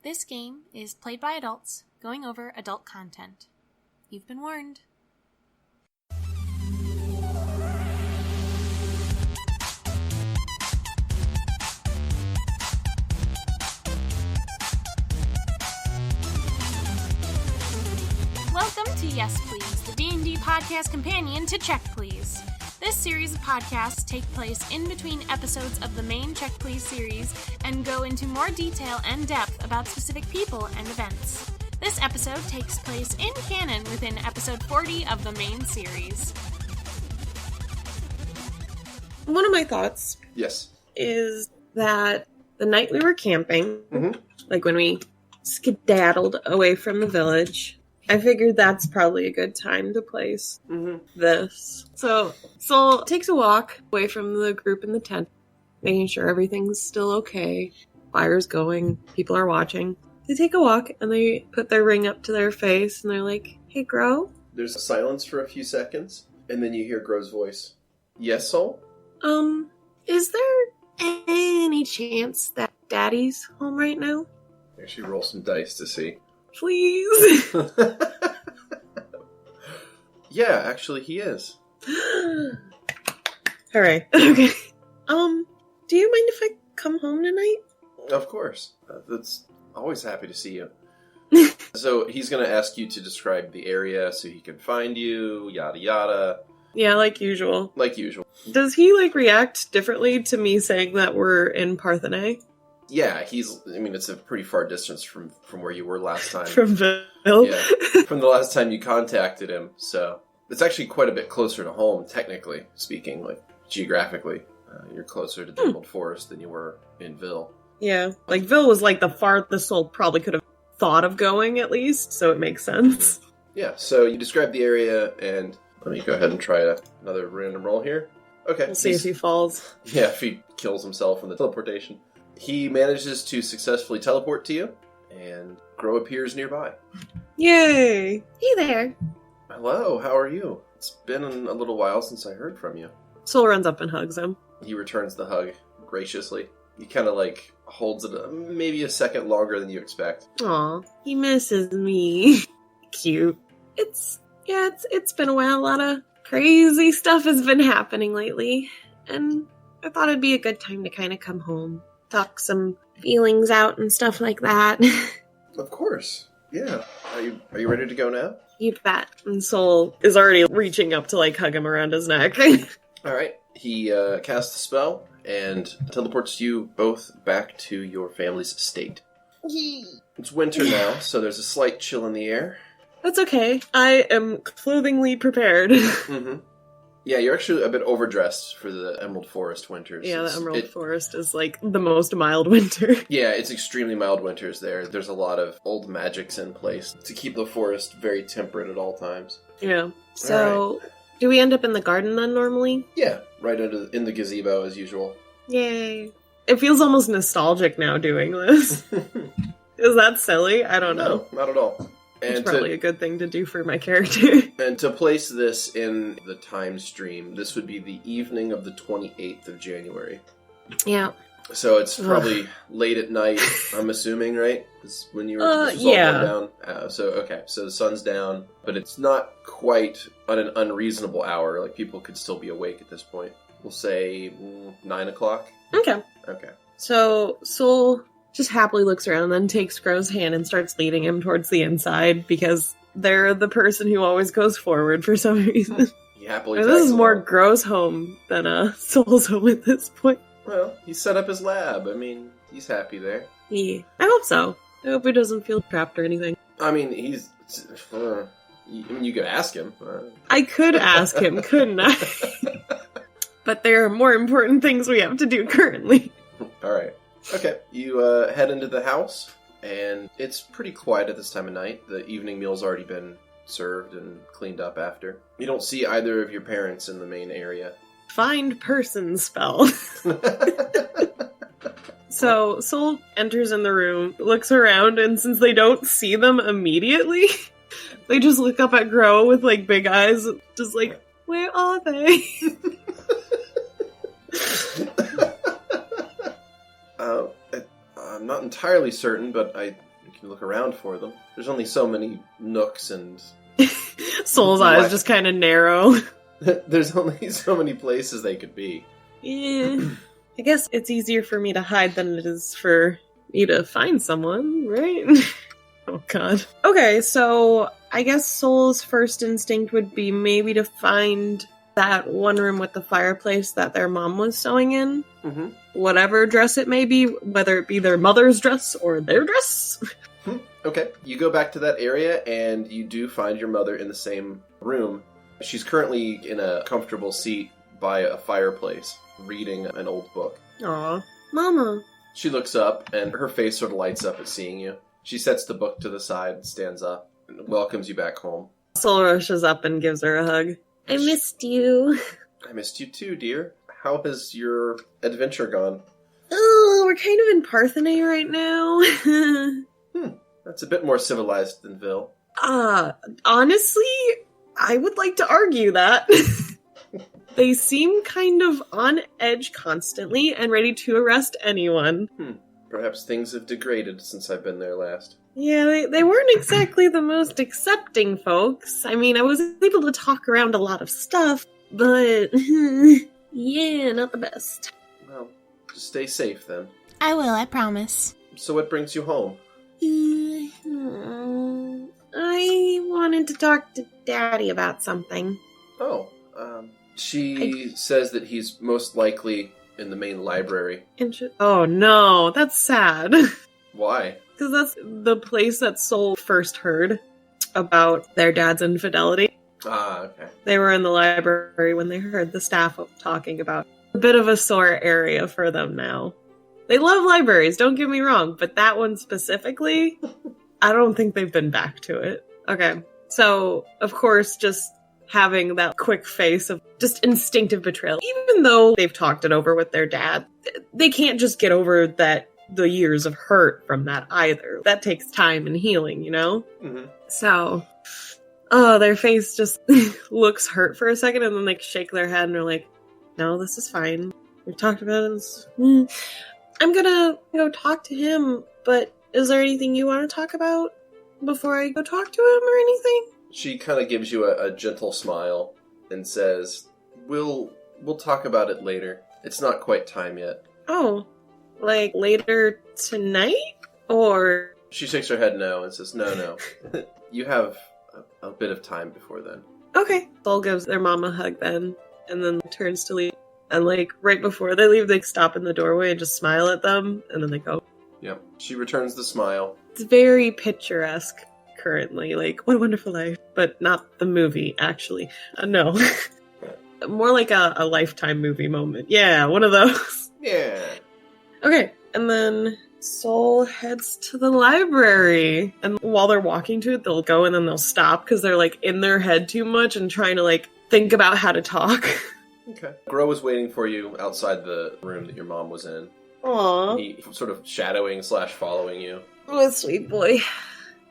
This game is played by adults, going over adult content. You've been warned. Welcome to Yes Please, the D&D podcast companion to Check Please. This series of podcasts take place in between episodes of the main Check Please series and go into more detail and depth about specific people and events. This episode takes place in canon within episode 40 of the main series. One of my thoughts is that the night we were camping, like when we skedaddled away from the village, I figured that's probably a good time to place this. So Sol takes a walk away from the group in the tent, making sure everything's still okay. Fire's going, people are watching. They take a walk and they put their ring up to their face and they're like, "Hey, Grow?" There's silence for a few seconds, and then you hear Grow's voice. "Yes, Sol?" Is there any chance that Daddy's home right now? Actually, roll some dice to see. Please. Yeah, actually he is. Alright, okay. Do you mind if I come home tonight? Of course. That's always happy to see you. So he's going to ask you to describe the area so he can find you, yada yada. Yeah, like usual. Like usual. Does he, react differently to me saying that we're in Parthenay? Yeah, it's a pretty far distance from where you were last time. From Bill? Yeah, from the last time you contacted him, so it's actually quite a bit closer to home, technically speaking, geographically. You're closer to the Emerald Forest than you were in Ville. Yeah, Ville was the farthest Sol probably could have thought of going, at least, so it makes sense. Yeah, so you describe the area, and let me go ahead and try another random roll here. Okay. We'll see if he falls. Yeah, if he kills himself in the teleportation. He manages to successfully teleport to you, and Grow appears nearby. Yay! Hey there! Hello, how are you? It's been a little while since I heard from you. Sol runs up and hugs him. He returns the hug graciously. He kind of holds it maybe a second longer than you expect. Aw, he misses me. Cute. It's been a while. A lot of crazy stuff has been happening lately, and I thought it'd be a good time to kind of come home. Talk some feelings out and stuff like that. Of course. Yeah. Are you ready to go now? You bet. And Sol is already reaching up to hug him around his neck. Alright. He casts a spell and teleports you both back to your family's estate. It's winter now, so there's a slight chill in the air. That's okay. I am clothingly prepared. Yeah, you're actually a bit overdressed for the Emerald Forest winters. Yeah, the Emerald Forest is the most mild winter. Yeah, it's extremely mild winters there. There's a lot of old magics in place to keep the forest very temperate at all times. Yeah. So, do we end up in the garden then normally? Yeah, right in the gazebo as usual. Yay. It feels almost nostalgic now doing this. Is that silly? I don't know. No, not at all. It's probably a good thing to do for my character. And to place this in the time stream, this would be the evening of the 28th of January. Yeah. So it's probably late at night, I'm assuming, right? Is when you were this was all going down. So the sun's down, but it's not quite at an unreasonable hour. People could still be awake at this point. We'll say 9 o'clock. Okay. Okay. So Sol just happily looks around and then takes Grow's hand and starts leading him towards the inside because they're the person who always goes forward for some reason. He happily this is more Grow's home than Sol's home at this point. Well, he set up his lab. He's happy there. Yeah, I hope so. I hope he doesn't feel trapped or anything. He's... you could ask him. I could ask him, couldn't I? But there are more important things we have to do currently. Alright. Okay, you head into the house, and it's pretty quiet at this time of night. The evening meal's already been served and cleaned up after. You don't see either of your parents in the main area. Find person spell. So Sol enters in the room, looks around, and since they don't see them immediately, they just look up at Grow with big eyes, just where are they? I'm not entirely certain, but You can look around for them. There's only so many nooks and... Soul's eyes just kind of narrow. There's only so many places they could be. Yeah. I guess it's easier for me to hide than it is for me to find someone, right? Oh, God. Okay, so I guess Soul's first instinct would be maybe to find that one room with the fireplace that their mom was sewing in. Mm-hmm. Whatever dress it may be, whether it be their mother's dress or their dress. Okay. You go back to that area, and you do find your mother in the same room. She's currently in a comfortable seat by a fireplace, reading an old book. Aw. Mama. She looks up, and her face sort of lights up at seeing you. She sets the book to the side and stands up and welcomes you back home. Soul rushes up and gives her a hug. I missed you. I missed you too, dear. How has your adventure gone? Oh, we're kind of in Parthenae right now. That's a bit more civilized than Ville. Honestly, I would like to argue that. They seem kind of on edge constantly and ready to arrest anyone. Perhaps things have degraded since I've been there last. Yeah, they weren't exactly the most accepting folks. I mean, I was able to talk around a lot of stuff, but yeah, not the best. Well, just stay safe then. I will, I promise. So what brings you home? I wanted to talk to Daddy about something. Oh, she says that he's most likely in the main library. Oh no, that's sad. Why? Because that's the place that Soul first heard about their dad's infidelity. Okay. They were in the library when they heard the staff talking about a bit of a sore area for them now. They love libraries, don't get me wrong, but that one specifically, I don't think they've been back to it. Okay, so, of course, just having that quick face of just instinctive betrayal. Even though they've talked it over with their dad, they can't just get over the years of hurt from that either. That takes time and healing, you know? Mm-hmm. So, their face just looks hurt for a second and then they shake their head and they're like, no, this is fine. We've talked about it. I'm gonna go talk to him, but is there anything you want to talk about before I go talk to him or anything? She kind of gives you a gentle smile and says, We'll talk about it later. It's not quite time yet. Oh, like later tonight? Or... She shakes her head no and says, no. You have a bit of time before then. Okay. Soul gives their mom a hug then, and then turns to leave. And, right before they leave, they stop in the doorway and just smile at them, and then they go. Yep. She returns the smile. It's very picturesque currently. What a wonderful life. But not the movie, actually. No. More like a Lifetime movie moment. Yeah, one of those. Yeah. Okay, and then Soul heads to the library. And while they're walking to it, they'll go and then they'll stop because they're, in their head too much and trying to, think about how to talk. Okay. Gro was waiting for you outside the room that your mom was in. Aww. He sort of shadowing / following you. Oh, sweet boy.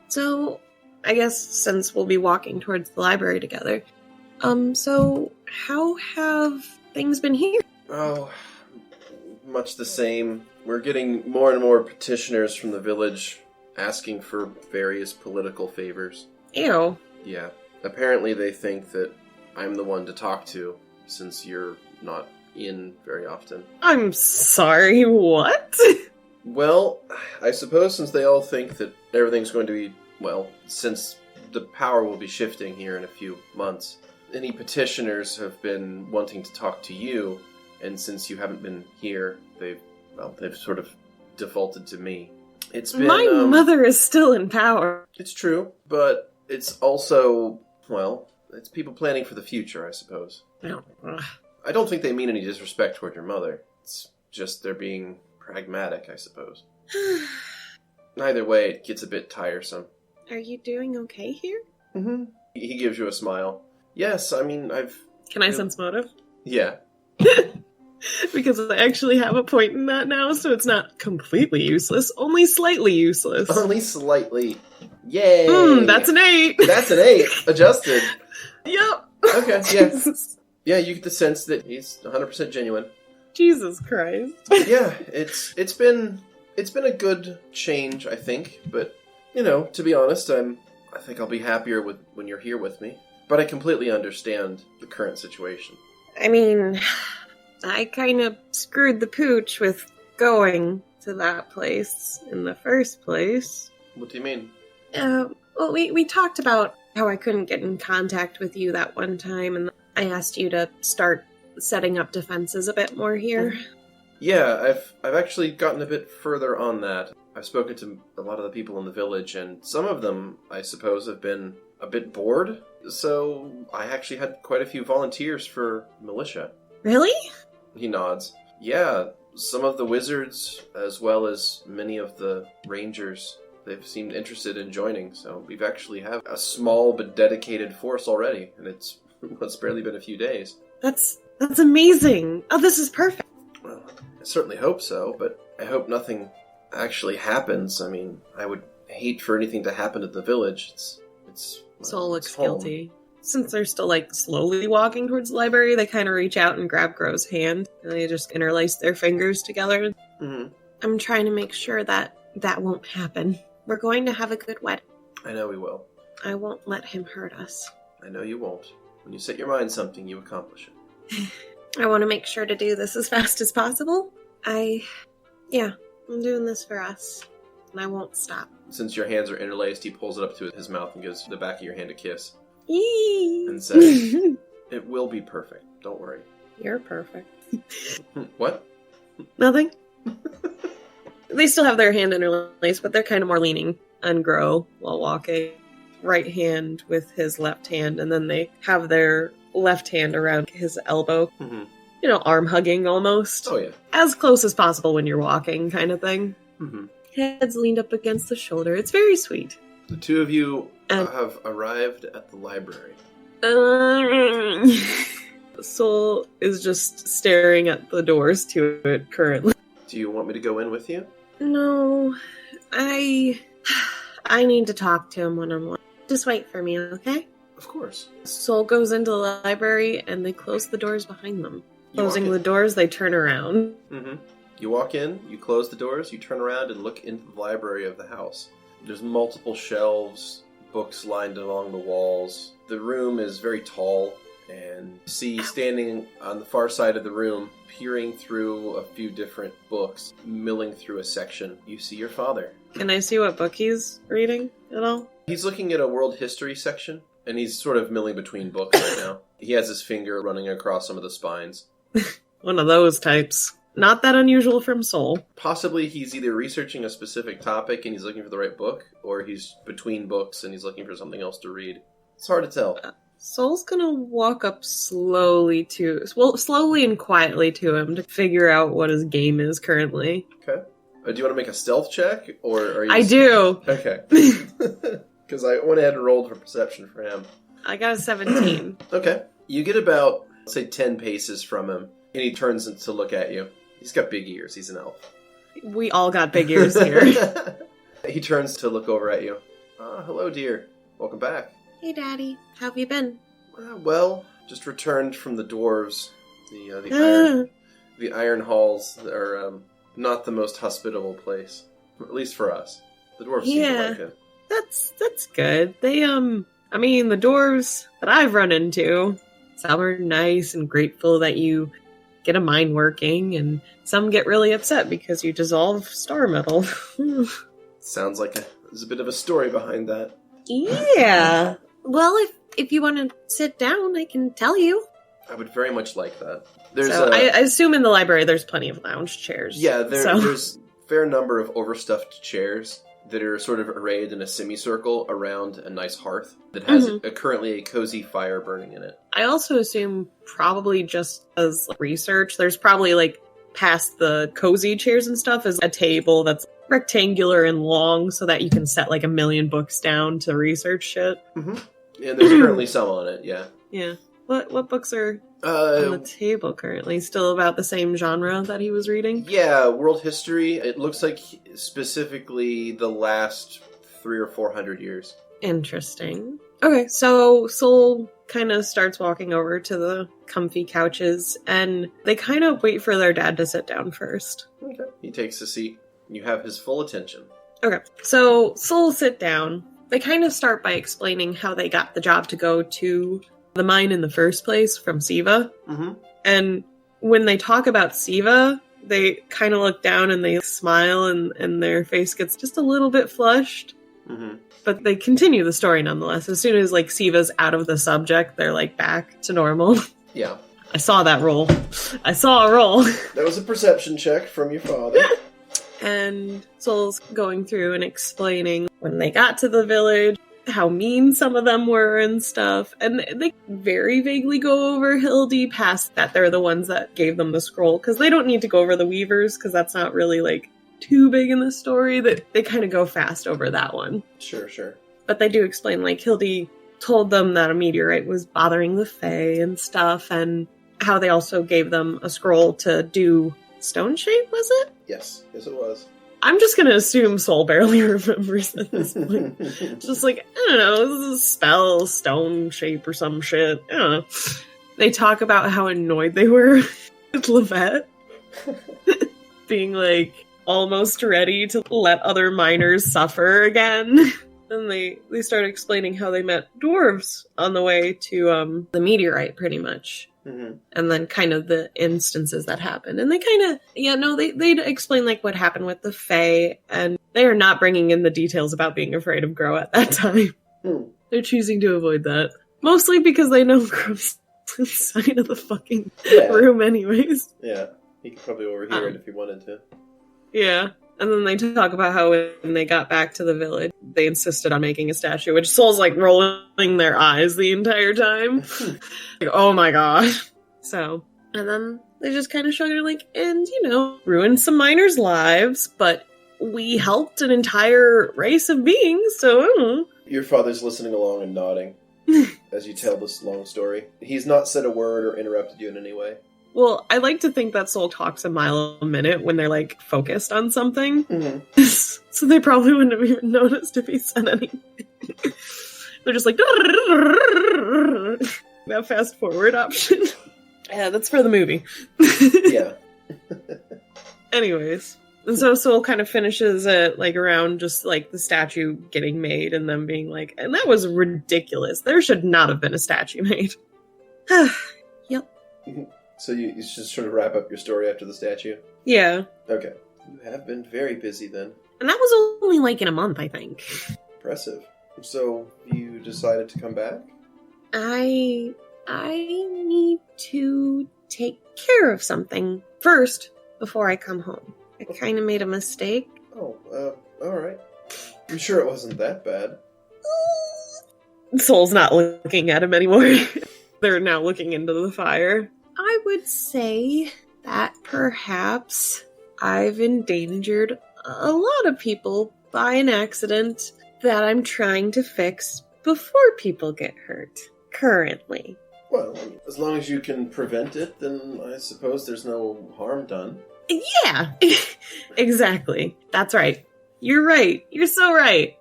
So, I guess since we'll be walking towards the library together, so how have things been here? Oh, much the same. We're getting more and more petitioners from the village asking for various political favors. Ew. Yeah. Apparently they think that I'm the one to talk to, since you're not in very often. I'm sorry, what? Well, I suppose since they all think that everything's going to be, since the power will be shifting here in a few months, any petitioners have been wanting to talk to you, and since you haven't been here, they've sort of defaulted to me. It's been... My mother is still in power. It's true, but it's also, it's people planning for the future, I suppose. I don't think they mean any disrespect toward your mother. It's just they're being pragmatic, I suppose. Either way, it gets a bit tiresome. Are you doing okay here? Mm-hmm. He gives you a smile. Yes, I mean, Can I sense motive? Yeah. Because I actually have a point in that now, so it's not completely useless, only slightly useless. Only slightly. Yay! That's an 8! That's an 8! Adjusted. Yep. Okay, yeah. Yeah, you get the sense that he's 100% genuine. Jesus Christ. Yeah, it's been a good change, I think, but To be honest, I think I'll be happier when you're here with me. But I completely understand the current situation. I mean, I kind of screwed the pooch with going to that place in the first place. What do you mean? Well, we talked about how I couldn't get in contact with you that one time, and I asked you to start setting up defenses a bit more here. Yeah, I've actually gotten a bit further on that. I've spoken to a lot of the people in the village, and some of them, I suppose, have been a bit bored. So I actually had quite a few volunteers for militia. Really? He nods. Yeah, some of the wizards, as well as many of the rangers, they've seemed interested in joining. So we've actually have a small but dedicated force already, and it's barely been a few days. That's amazing. Oh, this is perfect. Well, I certainly hope so, but I hope nothing actually happens. I mean, I would hate for anything to happen to the village. Soul looks guilty. Since they're still, slowly walking towards the library, they kind of reach out and grab Gro's hand, and they just interlace their fingers together. Mm-hmm. I'm trying to make sure that won't happen. We're going to have a good wedding. I know we will. I won't let him hurt us. I know you won't. When you set your mind something, you accomplish it. I want to make sure to do this as fast as possible. I'm doing this for us, and I won't stop. Since your hands are interlaced, he pulls it up to his mouth and gives the back of your hand a kiss. Eee. And says, "It will be perfect. Don't worry." You're perfect. What? Nothing. They still have their hand interlaced, but they're kind of more leaning on Gro while walking. Right hand with his left hand, and then they have their left hand around his elbow. Mm-hmm. Arm hugging almost. Oh, yeah. As close as possible when you're walking, kind of thing. Mm-hmm. Heads leaned up against the shoulder. It's very sweet. The two of you have arrived at the library. Soul is just staring at the doors to it currently. Do you want me to go in with you? No, I need to talk to him one-on-one. Just wait for me, okay? Of course. Soul goes into the library, and they close the doors behind them. Closing the doors, they turn around. Mm-hmm. You walk in, you close the doors, you turn around and look into the library of the house. There's multiple shelves, books lined along the walls. The room is very tall, and you see standing on the far side of the room, peering through a few different books, milling through a section, you see your father. Can I see what book he's reading at all? He's looking at a world history section, and he's sort of milling between books right now. He has his finger running across some of the spines. One of those types. Not that unusual from Soul. Possibly he's either researching a specific topic and he's looking for the right book, or he's between books and he's looking for something else to read. It's hard to tell. Soul's gonna walk up slowly and quietly to him to figure out what his game is currently. Okay. Do you want to make a stealth check, or are you... I do! Okay. Because I went ahead and rolled for perception for him. I got a 17. Okay. You get about, let's say, 10 paces from him, and he turns to look at you. He's got big ears. He's an elf. We all got big ears here. He turns to look over at you. Hello, dear. Welcome back. Hey, Daddy. How have you been? Well, just returned from the dwarves. The iron halls are not the most hospitable place, at least for us. The dwarves seem to like it. That's good. They the dwarves that I've run into, some are nice and grateful that you get a mine working, and some get really upset because you dissolve star metal. Sounds like there's a bit of a story behind that. Yeah. Well, if you want to sit down, I can tell you. I would very much like that. I assume in the library there's plenty of lounge chairs. Yeah, there's a fair number of overstuffed chairs that are sort of arrayed in a semicircle around a nice hearth that has currently a cozy fire burning in it. I also assume, probably just as research, there's probably, past the cozy chairs and stuff, is a table that's rectangular and long so that you can set, 1 million books down to research shit. Mm-hmm. Yeah, there's currently some on it, yeah. Yeah. What books are on the table currently? Still about the same genre that he was reading? Yeah, world history. It looks like specifically the last 300 or 400 years. Interesting. Okay, so Soul kind of starts walking over to the comfy couches, and they kind of wait for their dad to sit down first. Okay. He takes a seat. You have his full attention. Okay, so Soul sit down. They kind of start by explaining how they got the job to go to the mine in the first place from Siva. Mm-hmm. And when they talk about Siva, they kind of look down and they smile and their face gets just a little bit flushed. Mm-hmm. But they continue the story nonetheless. As soon as, like, Siva's out of the subject, they're, like, back to normal. Yeah. I saw that roll. I saw a roll. That was a perception check from your father. And Soul's going through and explaining when they got to the village, how mean some of them were and stuff. And they very vaguely go over Hildy past that they're the ones that gave them the scroll. Because they don't need to go over the Weavers, because that's not really, like, too big in the story. That they kind of go fast over that one. Sure. But they do explain, like, Hildy told them that a meteorite was bothering the Fae and stuff. And how they also gave them a scroll to do stone shape, was it? Yes it was. I'm just gonna assume Soul barely remembers at this point. Just like, I don't know, this is a spell, stone shape or some shit. I don't know. They talk about how annoyed they were with Levette. Being like, almost ready to let other miners suffer again. And they start explaining how they met dwarves on the way to the meteorite, pretty much. Mm-hmm. And then kind of the instances that happened. And they kind of, they explain, like, what happened with the Fae, and they are not bringing in the details about being afraid of Grow at that time. They're choosing to avoid that. Mostly because they know Grow's inside of the fucking room anyways. Yeah, he could probably overhear it if he wanted to. Yeah. And then they talk about how when they got back to the village, they insisted on making a statue, which Soul's, like, rolling their eyes the entire time. Like, oh my god. So, and then they just kind of shrug it, like, and, ruined some miners' lives, but we helped an entire race of beings, so I don't know. Your father's listening along and nodding as you tell this long story. He's not said a word or interrupted you in any way. Well, I like to think that Soul talks a mile a minute when they're, like, focused on something. Mm-hmm. So they probably wouldn't have even noticed if he said anything. They're just like, that fast forward option. Yeah, that's for the movie. Yeah. Anyways. And so Soul kind of finishes it, like, around just, like, the statue getting made and them being like, and that was ridiculous. There should not have been a statue made. Yep. So you just sort of wrap up your story after the statue? Yeah. Okay. You have been very busy then. And that was only, like, in a month, I think. Impressive. So you decided to come back? I need to take care of something first before I come home. I kind of made a mistake. Oh, alright. I'm sure it wasn't that bad. Soul's not looking at him anymore. They're now looking into the fire. I would say that perhaps I've endangered a lot of people by an accident that I'm trying to fix before people get hurt, currently. Well, as long as you can prevent it, then I suppose there's no harm done. Yeah, exactly. That's right. You're right. You're so right.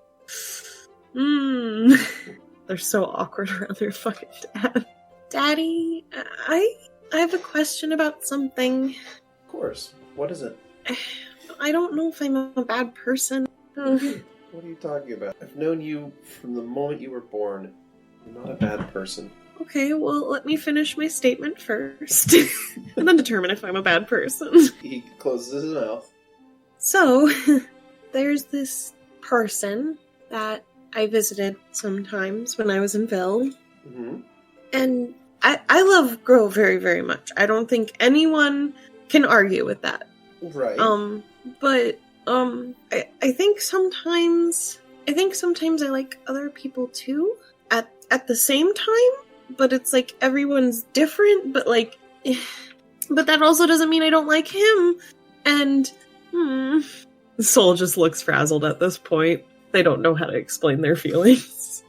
They're so awkward around their fucking dad. Daddy, I have a question about something. Of course. What is it? I don't know if I'm a bad person. What are you talking about? I've known you from the moment you were born. You're not a bad person. Okay, well, let me finish my statement first. And then determine if I'm a bad person. He closes his mouth. So, there's this person that I visited sometimes when I was in Ville. Mm-hmm. And I love Grow very, very much. I don't think anyone can argue with that. Right. But I think sometimes I like other people too at the same time, but it's like everyone's different, but like but that also doesn't mean I don't like him. And Soul just looks frazzled at this point. They don't know how to explain their feelings.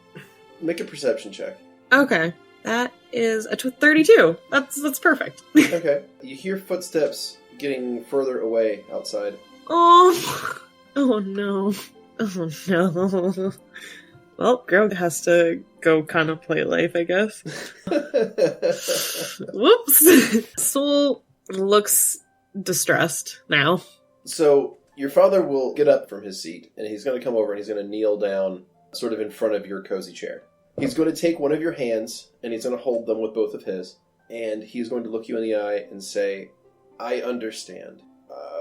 Make a perception check. Okay. That is a 32. That's perfect. Okay. You hear footsteps getting further away outside. Oh no. Oh no. Well, Grow has to go contemplate life, I guess. Whoops. Soul looks distressed now. So, Your father will get up from his seat, and he's going to come over and he's going to kneel down sort of in front of your cozy chair. He's going to take one of your hands, and he's going to hold them with both of his, and he's going to look you in the eye and say, I understand.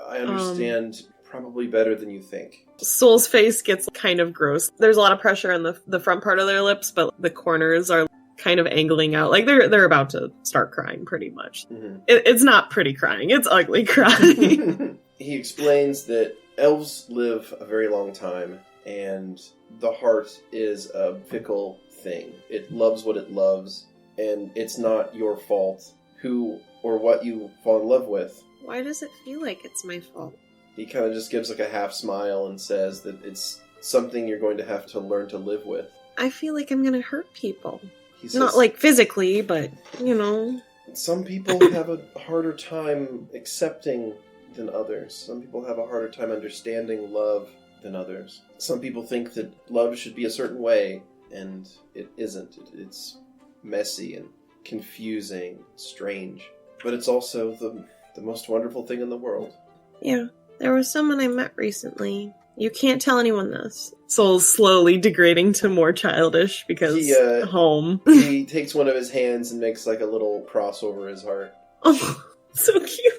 I understand probably better than you think. Soul's face gets kind of gross. There's a lot of pressure on the front part of their lips, but the corners are kind of angling out. Like, they're about to start crying, pretty much. Mm-hmm. It's not pretty crying. It's ugly crying. He explains that elves live a very long time, and the heart is a fickle thing. It loves what it loves, and it's not your fault who or what you fall in love with. Why does it feel like it's my fault? He kind of just gives like a half smile and says that it's something you're going to have to learn to live with. I feel like I'm going to hurt people. He says, not like physically, but, you know. Some people have a harder time accepting than others. Some people have a harder time understanding love than others. Some people think that love should be a certain way, and it isn't. It's messy and confusing, strange. But it's also the most wonderful thing in the world. Yeah. There was someone I met recently. You can't tell anyone this. Soul's slowly degrading to more childish because home. He takes one of his hands and makes like a little cross over his heart. Oh, so cute.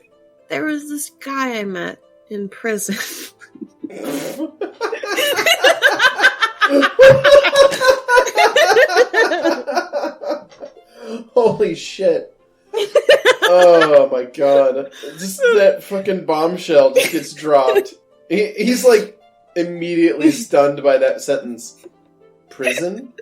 There was this guy I met in prison. Holy shit. Oh my god. Just that fucking bombshell just gets dropped. He's like immediately stunned by that sentence. Prison?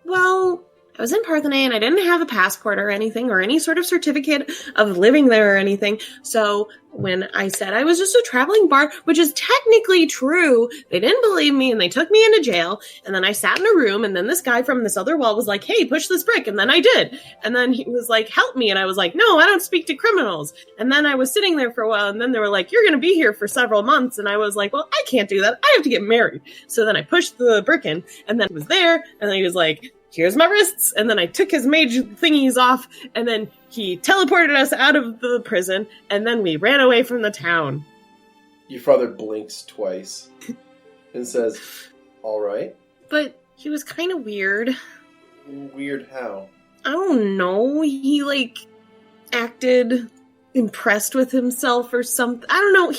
Well, I was in Parthenae and I didn't have a passport or anything or any sort of certificate of living there or anything. So when I said I was just a traveling bard, which is technically true, they didn't believe me and they took me into jail. And then I sat in a room and then this guy from this other wall was like, hey, push this brick. And then I did. And then he was like, help me. And I was like, no, I don't speak to criminals. And then I was sitting there for a while and then they were like, you're going to be here for several months. And I was like, well, I can't do that. I have to get married. So then I pushed the brick in and then it was there. And then he was like, here's my wrists, and then I took his mage thingies off, and then he teleported us out of the prison, and then we ran away from the town. Your father blinks twice and says, all right. But he was kind of weird. Weird how? I don't know. He, acted impressed with himself or something. I don't know.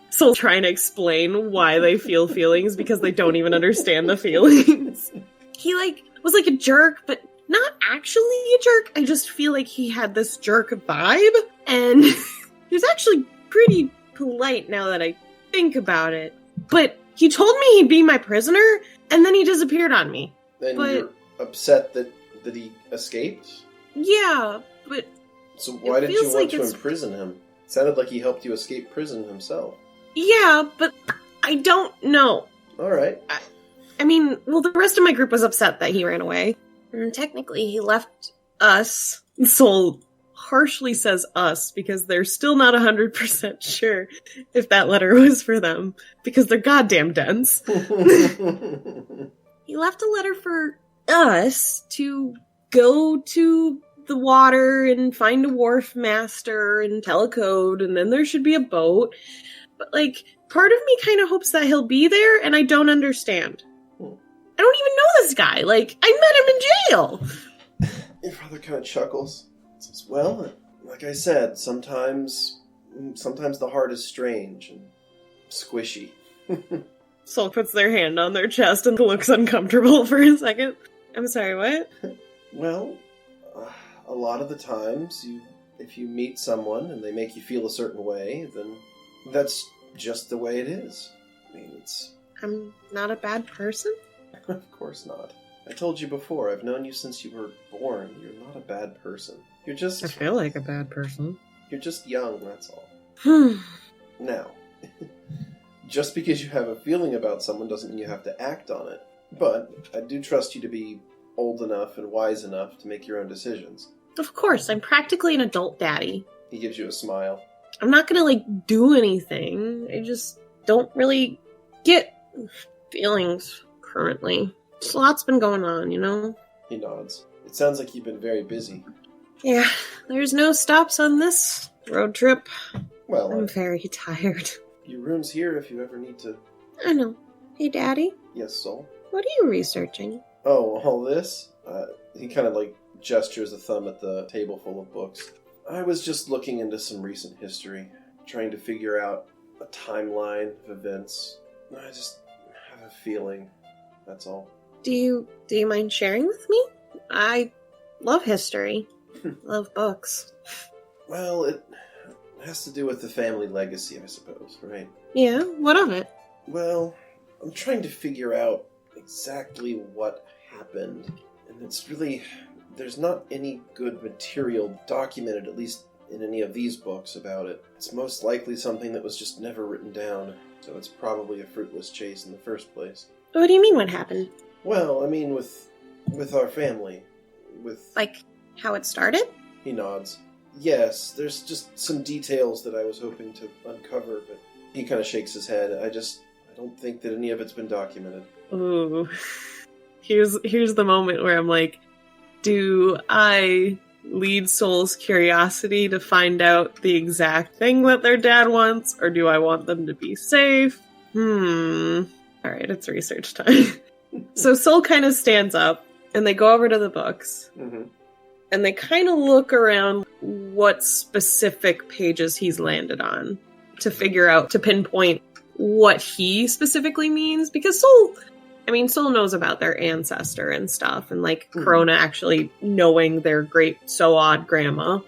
So trying to explain why they feel feelings because they don't even understand the feelings. He, was like a jerk, but not actually a jerk. I just feel like he had this jerk vibe, and he was actually pretty polite now that I think about it. But he told me he'd be my prisoner, and then he disappeared on me. Then you're upset that he escaped? Yeah, but... So why did you want to imprison him? It sounded like he helped you escape prison himself. Yeah, but I don't know. Alright. I mean, the rest of my group was upset that he ran away. And technically, he left us. Soul harshly says us, because they're still not 100% sure if that letter was for them, because they're goddamn dense. He left a letter for us to go to the water and find a wharf master and tell a code, and then there should be a boat. But, part of me kind of hopes that he'll be there, and I don't understand. I don't even know this guy. I met him in jail. Your father kind of chuckles. Says, well, like I said, sometimes the heart is strange and squishy. Soul puts their hand on their chest and looks uncomfortable for a second. I'm sorry, what? Well, a lot of the times, if you meet someone and they make you feel a certain way, then that's just the way it is. I mean, I'm not a bad person? Of course not. I told you before, I've known you since you were born. You're not a bad person. You're just... I feel like a bad person. You're just young, that's all. Now, just because you have a feeling about someone doesn't mean you have to act on it. But I do trust you to be old enough and wise enough to make your own decisions. Of course, I'm practically an adult daddy. He gives you a smile. I'm not gonna, do anything. I just don't really get feelings currently. Just a lot's been going on, you know? He nods. It sounds like you've been very busy. Yeah, there's no stops on this road trip. Well, I'm very tired. Your room's here if you ever need to. I know. Hey, Daddy? Yes, Soul? What are you researching? Oh, all this? He kind of, gestures a thumb at the table full of books. I was just looking into some recent history, trying to figure out a timeline of events. I just have a feeling, that's all. Do you mind sharing with me? I love history. Love books. Well, it has to do with the family legacy, I suppose, right? Yeah, what of it? Well, I'm trying to figure out exactly what happened, and it's really... There's not any good material documented, at least in any of these books, about it. It's most likely something that was just never written down, so it's probably a fruitless chase in the first place. What do you mean, what happened? Well, I mean with our family. With... Like, how it started? He nods. Yes, there's just some details that I was hoping to uncover, but he kind of shakes his head. I don't think that any of it's been documented. Ooh. Here's the moment where I'm like, do I lead Soul's curiosity to find out the exact thing that their dad wants, or do I want them to be safe? Alright, it's research time. So Soul kind of stands up, and they go over to the books, and they kind of look around what specific pages he's landed on to figure out, to pinpoint what he specifically means, because Soul knows about their ancestor and stuff, and Corona actually knowing their great so-odd grandma.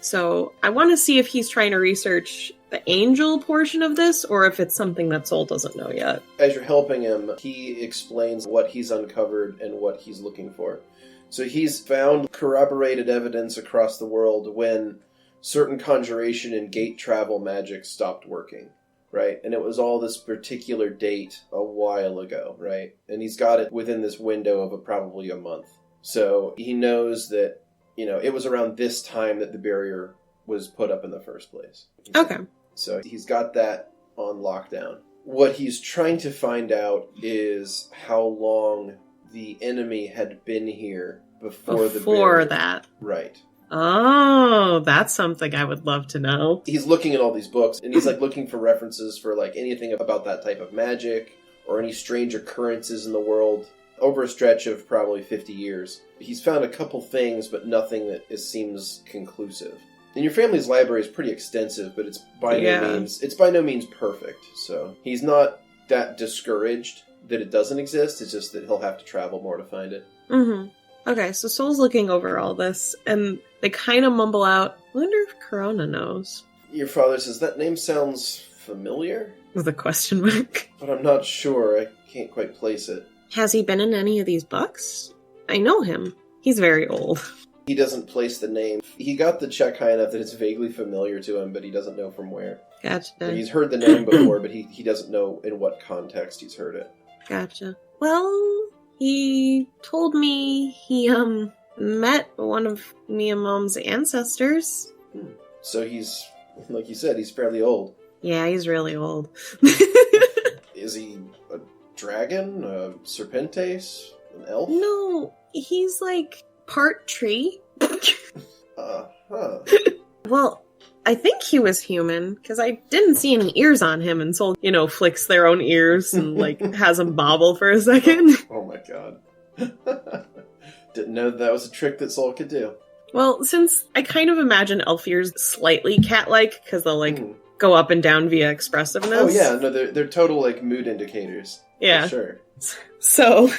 So I want to see if he's trying to research the angel portion of this, or if it's something that Soul doesn't know yet. As you're helping him, he explains what he's uncovered and what he's looking for. So he's found corroborated evidence across the world when certain conjuration and gate travel magic stopped working. Right? And it was all this particular date a while ago, right? And he's got it within this window of probably a month. So he knows that, it was around this time that the barrier was put up in the first place. Okay. So he's got that on lockdown. What he's trying to find out is how long the enemy had been here before the barrier. That. Right. Oh, that's something I would love to know. He's looking at all these books, and he's looking for references for anything about that type of magic, or any strange occurrences in the world, over a stretch of probably 50 years. He's found a couple things, but nothing that seems conclusive. And your family's library is pretty extensive, but it's by no means perfect, so he's not that discouraged that it doesn't exist, it's just that he'll have to travel more to find it. Okay, so Soul's looking over all this, and they kind of mumble out, I wonder if Corona knows. Your father says, that name sounds familiar? With a question mark. But I'm not sure, I can't quite place it. Has he been in any of these books? I know him. He's very old. He doesn't place the name. He got the check high enough that it's vaguely familiar to him, but he doesn't know from where. Gotcha. He's heard the name before, but he doesn't know in what context he's heard it. Gotcha. Well... He told me he, met one of me and Mom's ancestors. So he's, like you said, he's fairly old. Yeah, he's really old. Is he a dragon? A serpentes? An elf? No, he's part tree. Well, I think he was human, because I didn't see any ears on him, and Soul, flicks their own ears and, has them bobble for a second. Oh my god. Didn't know that was a trick that Soul could do. Well, since I kind of imagine elf ears slightly cat-like, because they'll, go up and down via expressiveness. Oh yeah, no, they're total, mood indicators. Yeah. For sure. So,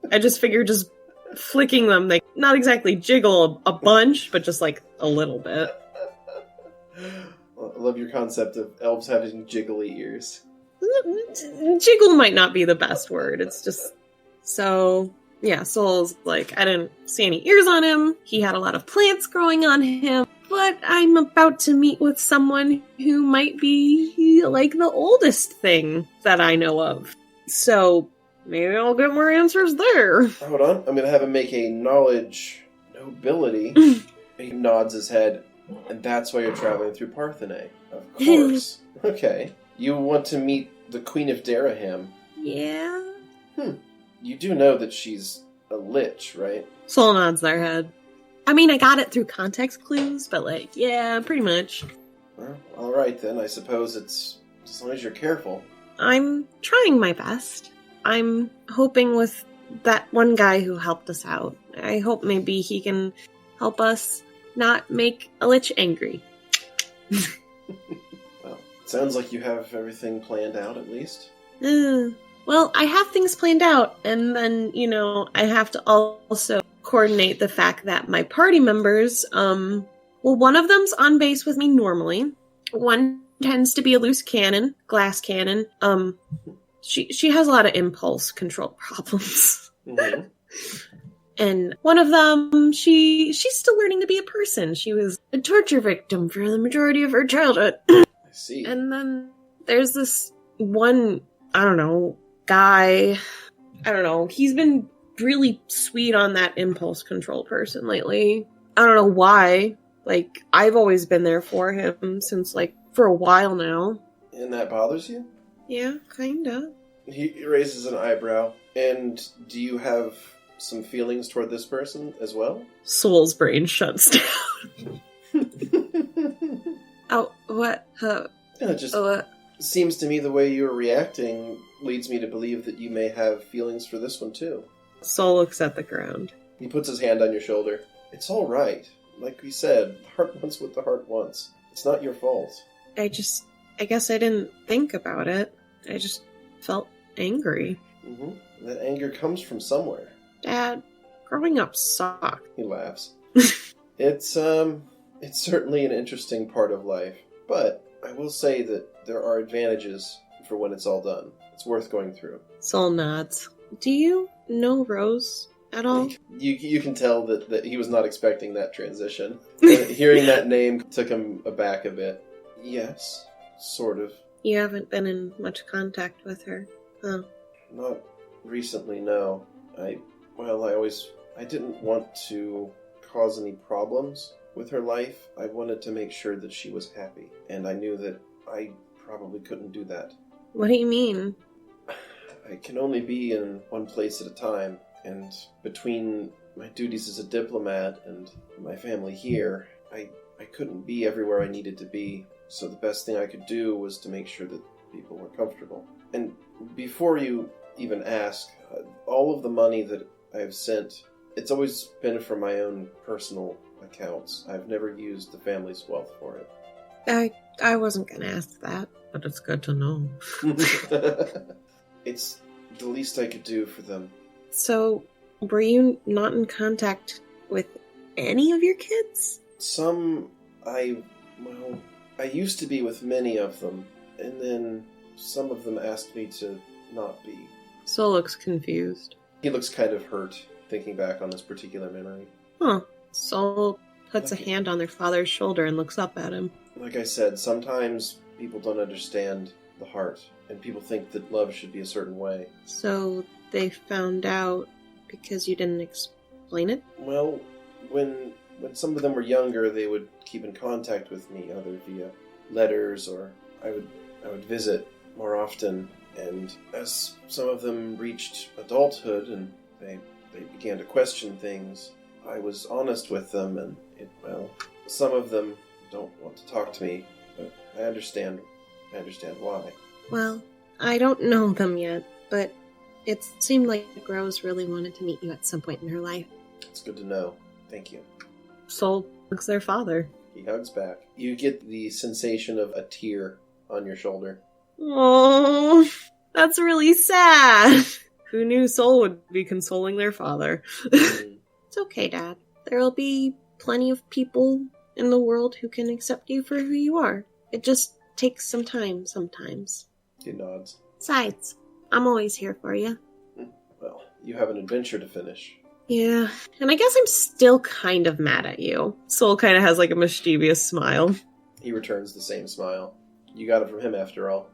I just figured just flicking them, they not exactly jiggle a bunch, but just, a little bit. I love your concept of elves having jiggly ears. Jiggle might not be the best word. It's just... So, yeah, Soul's I didn't see any ears on him. He had a lot of plants growing on him. But I'm about to meet with someone who might be, the oldest thing that I know of. So, maybe I'll get more answers there. Hold on. I'm going to have him make a knowledge nobility. He nods his head. And that's why you're traveling through Parthenae. Of course. Okay. You want to meet the Queen of Daraham. Yeah. You do know that she's a lich, right? Soul nods their head. I mean, I got it through context clues, but yeah, pretty much. Well, alright then. I suppose it's As long as you're careful. I'm trying my best. I'm hoping with that one guy who helped us out, I hope maybe he can help us not make a lich angry. Well, it sounds like you have everything planned out at least. Well, I have things planned out, and then, I have to also coordinate the fact that my party members, one of them's on base with me normally. One tends to be a loose cannon, glass cannon. She has a lot of impulse control problems. Mm-hmm. And one of them, she's still learning to be a person. She was a torture victim for the majority of her childhood. I see. And then there's this one, guy. He's been really sweet on that impulse control person lately. I don't know why. I've always been there for him since, for a while now. And that bothers you? Yeah, kinda. He raises an eyebrow. And do you have some feelings toward this person as well? Soul's brain shuts down. Oh, what? Seems to me the way you're reacting leads me to believe that you may have feelings for this one too. Soul looks at the ground. He puts his hand on your shoulder. It's all right. Like we said, the heart wants what the heart wants. It's not your fault. I guess I didn't think about it. I just felt angry. Mm-hmm. That anger comes from somewhere. Dad, growing up sucked. He laughs. It's certainly an interesting part of life, but I will say that there are advantages for when it's all done. It's worth going through. Soul nods. Do you know Rose at all? You can tell that he was not expecting that transition. Hearing that name took him aback a bit. Yes, sort of. You haven't been in much contact with her, huh? Not recently, no. I didn't want to cause any problems with her life. I wanted to make sure that she was happy, and I knew that I probably couldn't do that. What do you mean? I can only be in one place at a time, and between my duties as a diplomat and my family here, I couldn't be everywhere I needed to be, so the best thing I could do was to make sure that people were comfortable. And before you even ask, all of the money that I've sent, it's always been for my own personal accounts. I've never used the family's wealth for it. I wasn't going to ask that, but it's good to know. It's the least I could do for them. So, were you not in contact with any of your kids? I used to be with many of them, and then some of them asked me to not be. Soul looks confused. He looks kind of hurt, thinking back on this particular memory. Huh. Soul puts a hand on their father's shoulder and looks up at him. Like I said, sometimes people don't understand the heart, and people think that love should be a certain way. So they found out because you didn't explain it? Well, when some of them were younger, they would keep in contact with me, either via letters or I would visit more often. And as some of them reached adulthood and they began to question things, I was honest with them, and some of them don't want to talk to me, but I understand why. Well, I don't know them yet, but it seemed like Rose really wanted to meet you at some point in her life. It's good to know. Thank you. Soul hugs their father. He hugs back. You get the sensation of a tear on your shoulder. Oh, that's really sad. Who knew Soul would be consoling their father? It's okay, Dad. There'll be plenty of people in the world who can accept you for who you are. It just takes some time sometimes. He nods. Besides, I'm always here for you. Well, you have an adventure to finish. Yeah, and I guess I'm still kind of mad at you. Soul kind of has a mischievous smile. He returns the same smile. You got it from him after all.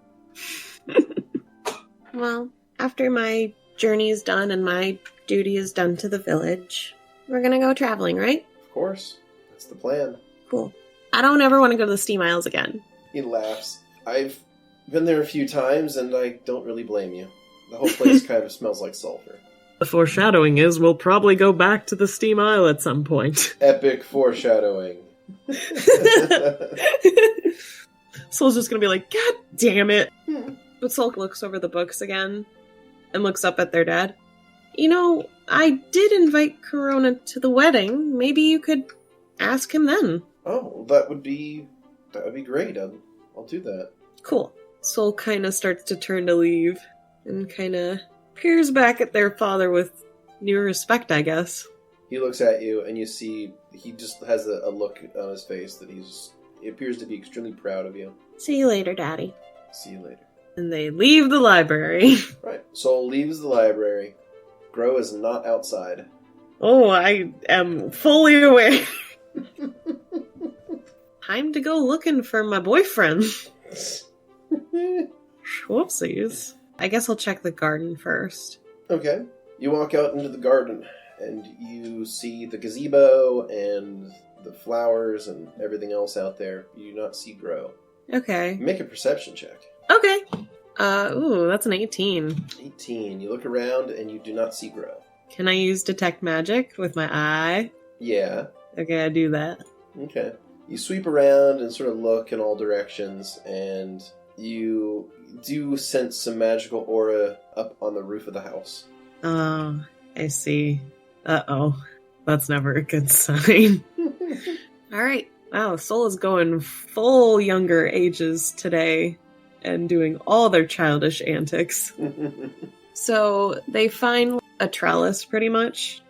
Well, after my journey is done and my duty is done to the village, we're gonna go traveling, right? Of course. That's the plan. Cool. I don't ever want to go to the Steam Isles again. He laughs. I've been there a few times, and I don't really blame you. The whole place kind of smells like sulfur. The foreshadowing is we'll probably go back to the Steam Isle at some point. Epic foreshadowing. Soul's just gonna be like, God damn it. But Soul looks over the books again and looks up at their dad. You know, I did invite Corona to the wedding. Maybe you could ask him then. Oh, that would be great. I'll do that. Cool. Soul kind of starts to turn to leave and kind of peers back at their father with new respect, I guess. He looks at you and you see he just has a look on his face that he appears to be extremely proud of you. See you later, Daddy. See you later. And they leave the library. Right. Soul leaves the library. Grow is not outside. Oh, I am fully aware. Time to go looking for my boyfriend. Whoopsies. I guess I'll check the garden first. Okay. You walk out into the garden, and you see the gazebo and the flowers and everything else out there. You do not see Grow. Okay. Make a perception check. Okay. That's an 18. 18. You look around, and you do not see Grow. Can I use Detect Magic with my eye? Yeah. Okay, I do that. Okay. You sweep around and sort of look in all directions, and you do sense some magical aura up on the roof of the house. Oh, I see. Uh-oh. That's never a good sign. Alright. Wow, Soul is going full younger ages today and doing all their childish antics. So they find a trellis, pretty much,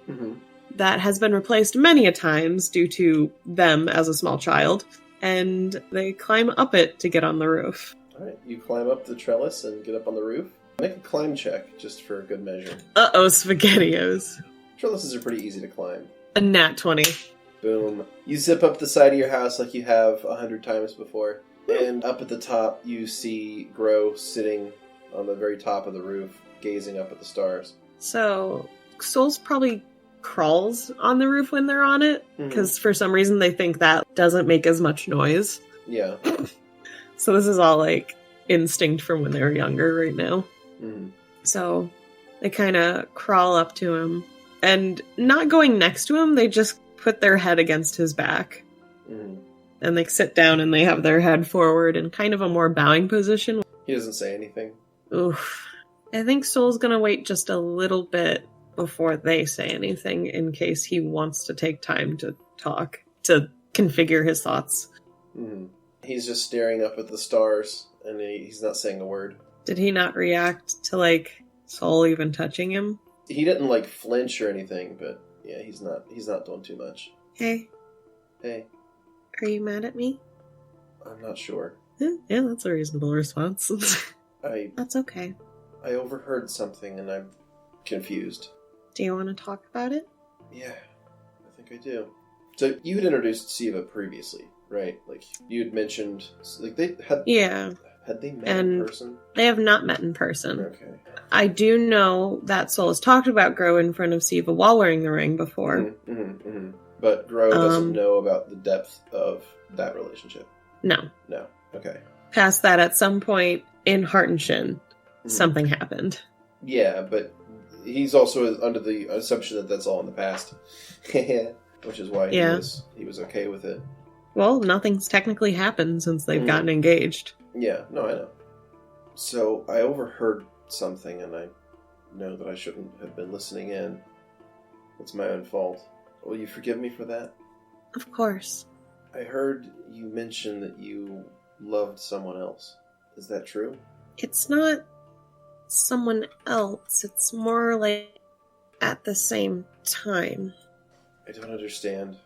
that has been replaced many a times due to them as a small child, and they climb up it to get on the roof. Alright, you climb up the trellis and get up on the roof. Make a climb check, just for good measure. Uh-oh, SpaghettiOs. Trellises are pretty easy to climb. A nat 20. Boom. You zip up the side of your house like you have 100 times before. And up at the top, you see Grow sitting on the very top of the roof, gazing up at the stars. So, Soul's probably crawls on the roof when they're on it, because for some reason they think that doesn't make as much noise. Yeah. So this is all, like, instinct from when they were younger right now. So they kind of crawl up to him, and not going next to him, they just put their head against his back. And they sit down and they have their head forward in kind of a more bowing position. He doesn't say anything. Oof. I think Soul's gonna wait just a little bit before they say anything in case he wants to take time to talk, to configure his thoughts. He's just staring up at the stars, and he's not saying a word. Did he not react to, like, Soul even touching him? He didn't, like, flinch or anything, but yeah, he's not doing too much. Hey. Hey. Are you mad at me? I'm not sure. Yeah, that's a reasonable response. That's okay. I overheard something and I'm confused. Do you want to talk about it? Yeah, I think I do. So you had introduced Siva previously, right? Like, you had mentioned, like, they had... Yeah. Had they met in person? They have not met in person. Okay. I do know that Soul has talked about Grow in front of Siva while wearing the ring before. But Grow doesn't know about the depth of that relationship? No. No. Okay. Past that, at some point in Heart and Shin, something happened. Yeah, but he's also under the assumption that that's all in the past. Which is why he was okay with it. Well, nothing's technically happened since they've gotten engaged. Yeah, no, I know. So, I overheard something, and I know that I shouldn't have been listening in. It's my own fault. Will you forgive me for that? Of course. I heard you mention that you loved someone else. Is that true? It's not someone else. It's more like at the same time. I don't understand.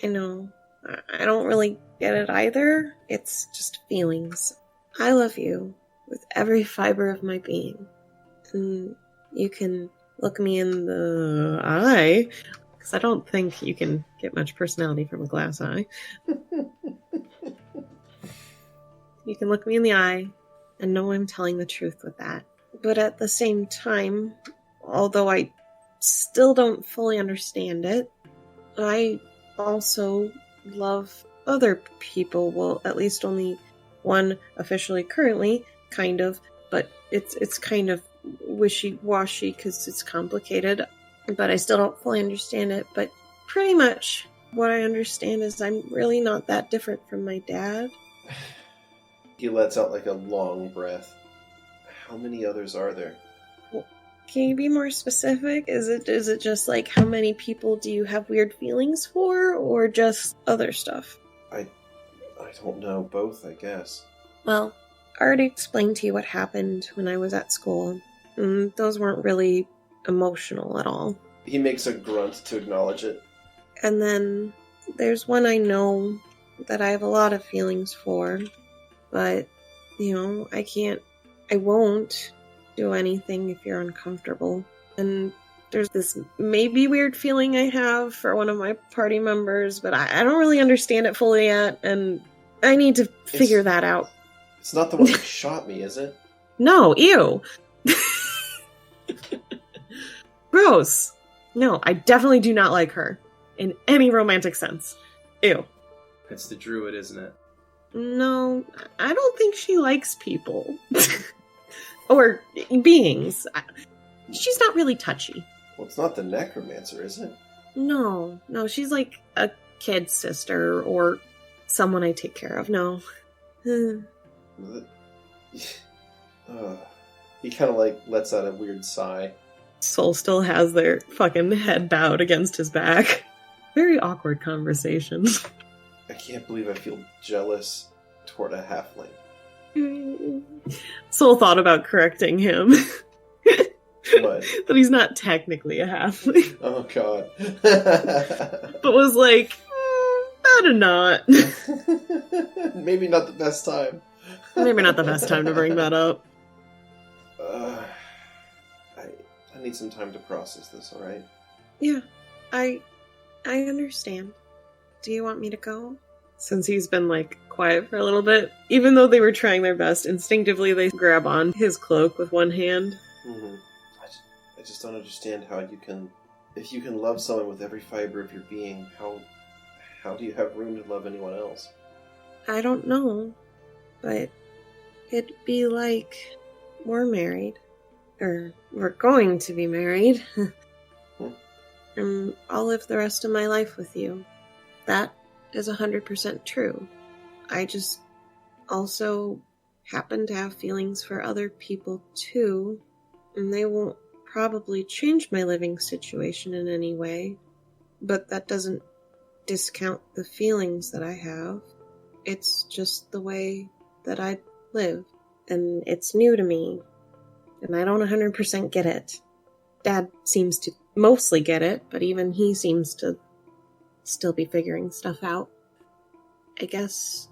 I know. I don't really get it either. It's just feelings. I love you with every fiber of my being. And you can look me in the eye, because I don't think you can get much personality from a glass eye. You can look me in the eye and know I'm telling the truth with that. But at the same time, although I still don't fully understand it, I also love other people. Well, at least only one officially currently, kind of. But it's kind of wishy-washy because it's complicated. But I still don't fully understand it. But pretty much what I understand is I'm really not that different from my dad. He lets out like a long breath. How many others are there? Can you be more specific? Is it just like how many people do you have weird feelings for, or just other stuff? I don't know. Both, I guess. Well, I already explained to you what happened when I was at school. Those weren't really emotional at all. He makes a grunt to acknowledge it. And then there's one I know that I have a lot of feelings for, but, I won't do anything if you're uncomfortable. And there's this maybe weird feeling I have for one of my party members, but I don't really understand it fully yet, and I need to figure that out. It's not the one that shot me, is it? No, ew. Gross. No, I definitely do not like her. In any romantic sense. Ew. It's the druid, isn't it? No, I don't think she likes people. Or beings. She's not really touchy. Well, it's not the necromancer, is it? No, she's like a kid sister or someone I take care of. No. He kind of like lets out a weird sigh. Soul still has their fucking head bowed against his back. Very awkward conversation. I can't believe I feel jealous toward a halfling. Soul thought about correcting him. What? That he's not technically a halfling. Oh, God. But was like, better not. Maybe not the best time. Maybe not the best time to bring that up. I need some time to process this, alright? Yeah, I understand. Do you want me to go? Since he's been, quiet for a little bit, even though they were trying their best, instinctively they grab on his cloak with one hand. Mm-hmm. I just don't understand how you can... If you can love someone with every fiber of your being, how do you have room to love anyone else? I don't know, but it'd be like we're married. Or we're going to be married. And I'll live the rest of my life with you. That is 100% true. I just also happen to have feelings for other people too, and they won't probably change my living situation in any way, but that doesn't discount the feelings that I have. It's just the way that I live, and it's new to me, and I don't 100% get it. Dad seems to mostly get it, but even he seems to still be figuring stuff out. I guess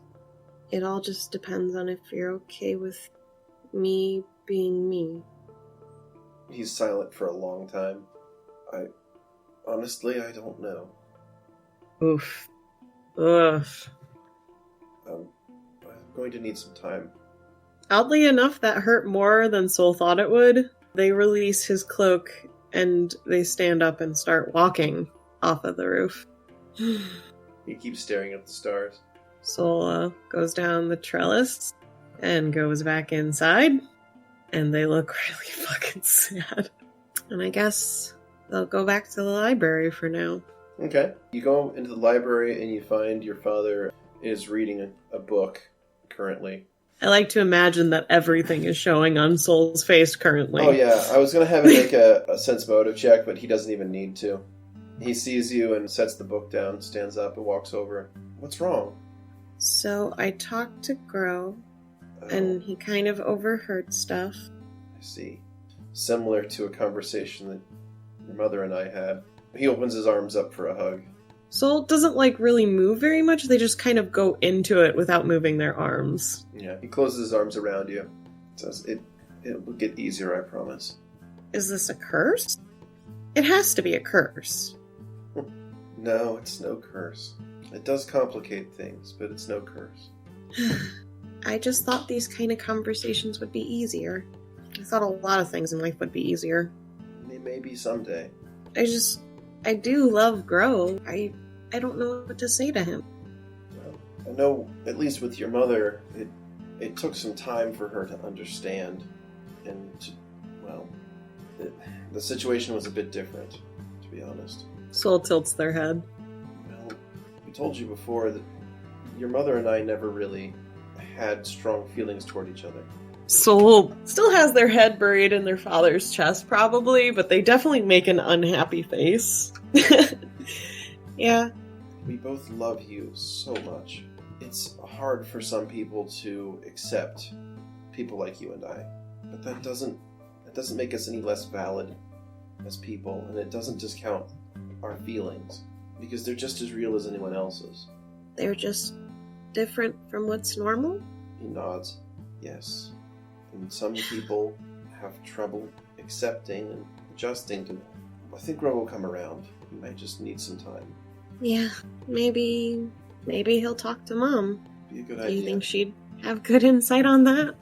it all just depends on if you're okay with me being me. He's silent for a long time. Honestly, I don't know. Oof. Ugh. I'm going to need some time. Oddly enough, that hurt more than Soul thought it would. They release his cloak, and they stand up and start walking off of the roof. He keeps staring at the stars. Soul goes down the trellis and goes back inside, and they look really fucking sad. And I guess they'll go back to the library for now. Okay. You go into the library and you find your father is reading a book currently. I like to imagine that everything is showing on Soul's face currently. Oh yeah, I was going to have him make a sense motive check, but he doesn't even need to. He sees you and sets the book down, stands up and walks over. What's wrong? So I talked to Grow, and he kind of overheard stuff. I see. Similar to a conversation that your mother and I had. He opens his arms up for a hug. Soul doesn't really move very much. They just kind of go into it without moving their arms. Yeah, he closes his arms around you. Says, it will get easier, I promise. Is this a curse? It has to be a curse. No, it's no curse. It does complicate things, but it's no curse. I just thought these kind of conversations would be easier. I thought a lot of things in life would be easier. Maybe someday. I do love Grow. I don't know what to say to him. Well, I know, at least with your mother, it took some time for her to understand. And, the situation was a bit different, to be honest. Soul tilts their head. Well, we told you before that your mother and I never really had strong feelings toward each other. Soul still has their head buried in their father's chest, probably, but they definitely make an unhappy face. Yeah. We both love you so much. It's hard for some people to accept people like you and I, but that doesn't make us any less valid as people, and it doesn't discount our feelings, because they're just as real as anyone else's. They're just different from what's normal? He nods. Yes. And some people have trouble accepting and adjusting to... I think Rob will come around. He might just need some time. Yeah, maybe he'll talk to Mom. Be a good idea. Do you think she'd have good insight on that?